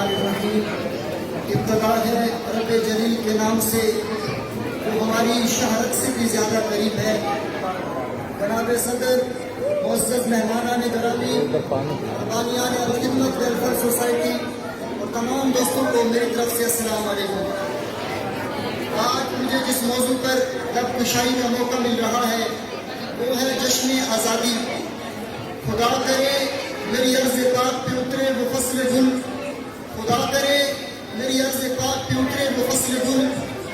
बिस्मिल्लाहिर्रहमानिर्रहीम। इब्तिदा है रब जलील के नाम से जो हमारी शहादत से भी ज़्यादा करीब है। जनाब सदर, मुअज़्ज़ज़ मेहमानान गिरामी, बानियान खिदमत वेलफेयर सोसाइटी और तमाम दोस्तों को मेरी तरफ से अस्सलाम वालेकुम। आज मुझे जिस मौजू पर लब कुशाई का मौका मिल रहा है वो है जश्न आज़ादी। खुदा करे मेरी अर्ज़ पाक पे उतरे वो फसल गुल, खुदा करे मेरी अर्ज़ पाक पे उतरे वो फसल गुल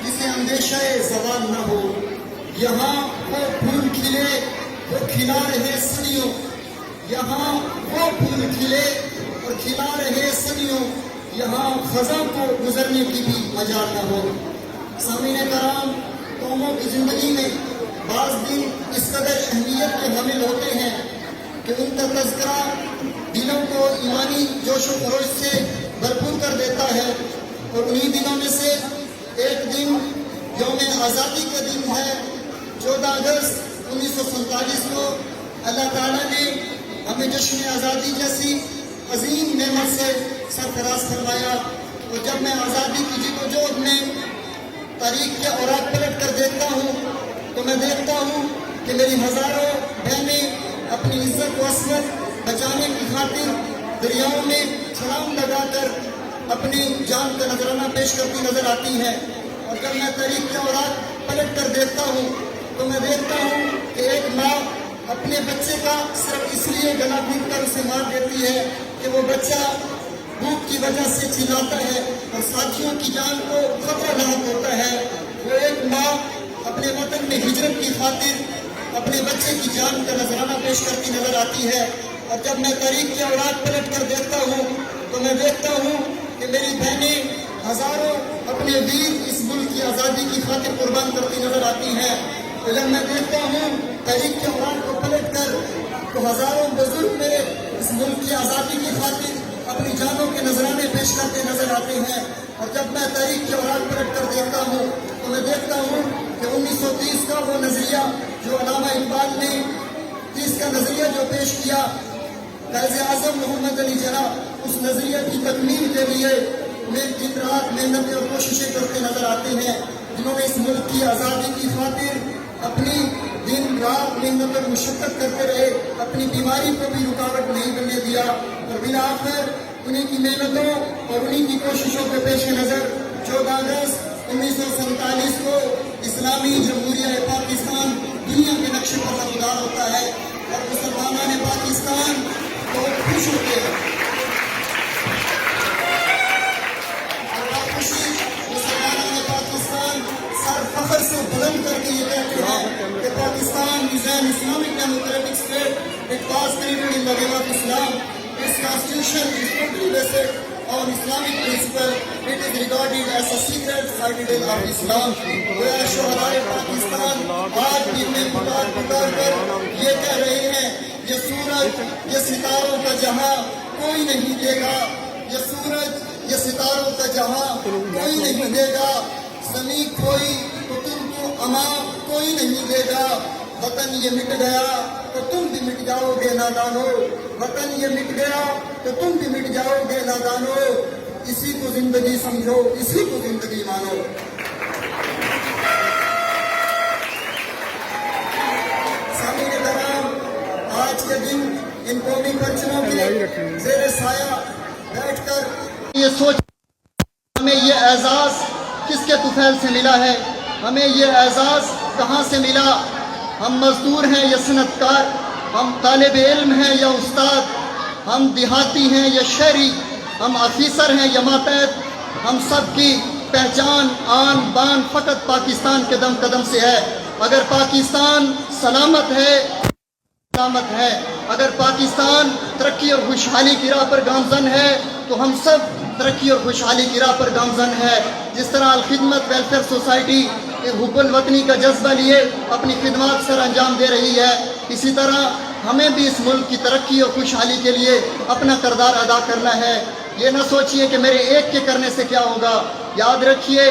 जिसे अंदेशा ज़वाल न हो। यहाँ वो फूल खिले वो खिला रहे सदियों, यहाँ वो फूल खिले और खिला रहे सदियों, यहाँ ख़ज़ा को गुजरने की भी मजाल न हो। सामीने कराम, कौमों की ज़िंदगी में बाज़ दिन इस कदर अहमियत के हामिल होते हैं कि उनका तज़किरा दिलों को ईमानी जोश व खरोश से भरपूर कर देता है। और उन्हीं दिनों में से एक दिन यौम आज़ादी का दिन है। 14 अगस्त 1947 को अल्लाह ताला ने हमें जश्न आज़ादी जैसी अजीम नेमत से सरफराज फरमाया। और जब मैं आज़ादी की जिदोजहद में तारीख के औराक पलट कर देखता हूँ तो मैं देखता हूँ कि मेरी हज़ारों बहनें अपनी इज्जत व असमत बचाने की खातिर दरियाओं में छलांग लगाकर अपनी जान का नजराना पेश करती नजर आती हैं। और जब मैं तारीख के औराक पलट कर देखता हूँ तो मैं देखता हूँ कि एक माँ अपने बच्चे का सिर्फ इसलिए गला घूट कर उसे मार देती है कि वो बच्चा भूख की वजह से चिल्लाता है और साथियों की जान को खतरा लायक होता है। वो एक माँ अपने वतन में हिजरत की खातिर अपने बच्चे की जान का नजराना पेश करती नजर आती है। और जब मैं तारीख के औराक पलट कर देखता हूँ तो मैं देखता हूँ कि मेरी बहनें हजारों अपने वीर इस मुल्क की आज़ादी की खातिर कुर्बान करती नजर आती हैं। तो जब मैं देखता हूँ तारीख के औराक को पलट कर तो हजारों बुजुर्ग मेरे इस मुल्क की आज़ादी की खातिर अपनी जानों के नजराने पेश करते नजर आते हैं। और जब मैं तारीख के औराक पलट कर देखता हूँ तो मैं देखता हूँ कि 1930 का वो नजरिया जो अल्लामा इकबाल ने 30 का नजरिया जो पेश किया, कायज़े आज़म मोहम्मद अली जिन्ना, उस नजरिया की तकमील के लिए में दिन रात मेहनतें और कोशिशें करते नजर आते हैं। जिन्होंने इस मुल्क की आज़ादी की खातिर अपनी दिन रात मेहनत और मुशक्कत करते रहे, अपनी बीमारी को भी रुकावट नहीं बनने दिया। और बिला आखिर उन्हीं की मेहनतों और उन्हीं की कोशिशों के पेश नज़र 14 अगस्त 1947 को इस्लामी जमहूरिया पाकिस्तान दुनिया के नक्शे पर नमूदार होता है। और मुसलमानों ने पाकिस्तान बहुत खुश होते हैं। मुसलमानों ने पाकिस्तान सर फख्र से बुलंद करके ये कहते हैं कि Pakistan is an Islamic democratic state, it was created in the name of Islam, it's constitution is totally based on Islamic principle, it is regarded as a secret citadel of Islam. गोया शोहदाए पाकिस्तान आज भी में पुकार कर ये कह रहे हैं, ये सूरज ये सितारों का जहां कोई नहीं देगा, ये सूरज ये सितारों का जहां कोई नहीं देगा, ज़मीं कोई तो तुमको अमा कोई नहीं देगा। वतन ये मिट गया तो तुम भी मिट जाओगे नादानो, वतन ये मिट गया तो तुम भी मिट जाओगे नादानो, इसी को जिंदगी समझो इसी को जिंदगी मानो। सामीने कराम, आज के दिन इन कौमी परचमों के ज़ेरे साया बैठकर ये सोच हमें ये एजाज किसके तुफैल से मिला है, हमें ये एजाज कहाँ से मिला। हम मजदूर हैं या सनतकार, हम तालिब इल्म हैं या उस्ताद, हम देहाती हैं या शहरी, हम अफीसर हैं या मातहत, हम सब की पहचान आन बान फ़कत पाकिस्तान के दम कदम से है। अगर पाकिस्तान सलामत है, सलामत है, अगर पाकिस्तान तरक्की और खुशहाली की राह पर गामज़न है तो हम सब तरक्की और खुशहाली की राह पर गामज़न है। जिस तरह अल खिदमत वेलफेयर सोसाइटी हुब्बुल वतनी का जज्बा लिए अपनी खिदमत सर अंजाम दे रही है, इसी तरह हमें भी इस मुल्क की तरक्की और खुशहाली के लिए अपना किरदार अदा करना है। ये न सोचिए कि मेरे एक के करने से क्या होगा। याद रखिए,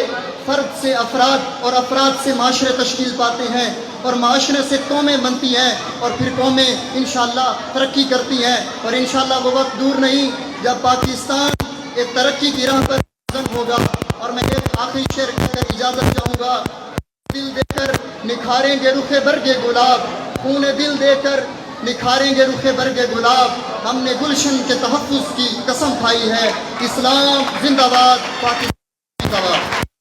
फ़र्द से अफराद और अफराद से माशरे तश्कील पाते हैं और माशरे से कौमें बनती हैं और फिर कौमें इंशाअल्लाह तरक्की करती हैं। और इंशाअल्लाह वो वक्त दूर नहीं जब पाकिस्तान ایک ترقی کی راہ پر گامزن ہوگا. اور میں ایک آخری شعر کہہ کر اجازت چاہوں گا. دل دے کر نکھاریں گے رخ برگ گلاب, خون دل دے کر نکھاریں گے رخ برگ گلاب. ہم نے گلشن کے تحفظ کی قسم کھائی ہے. اسلام زندہ باد, پاکستان زندہ باد.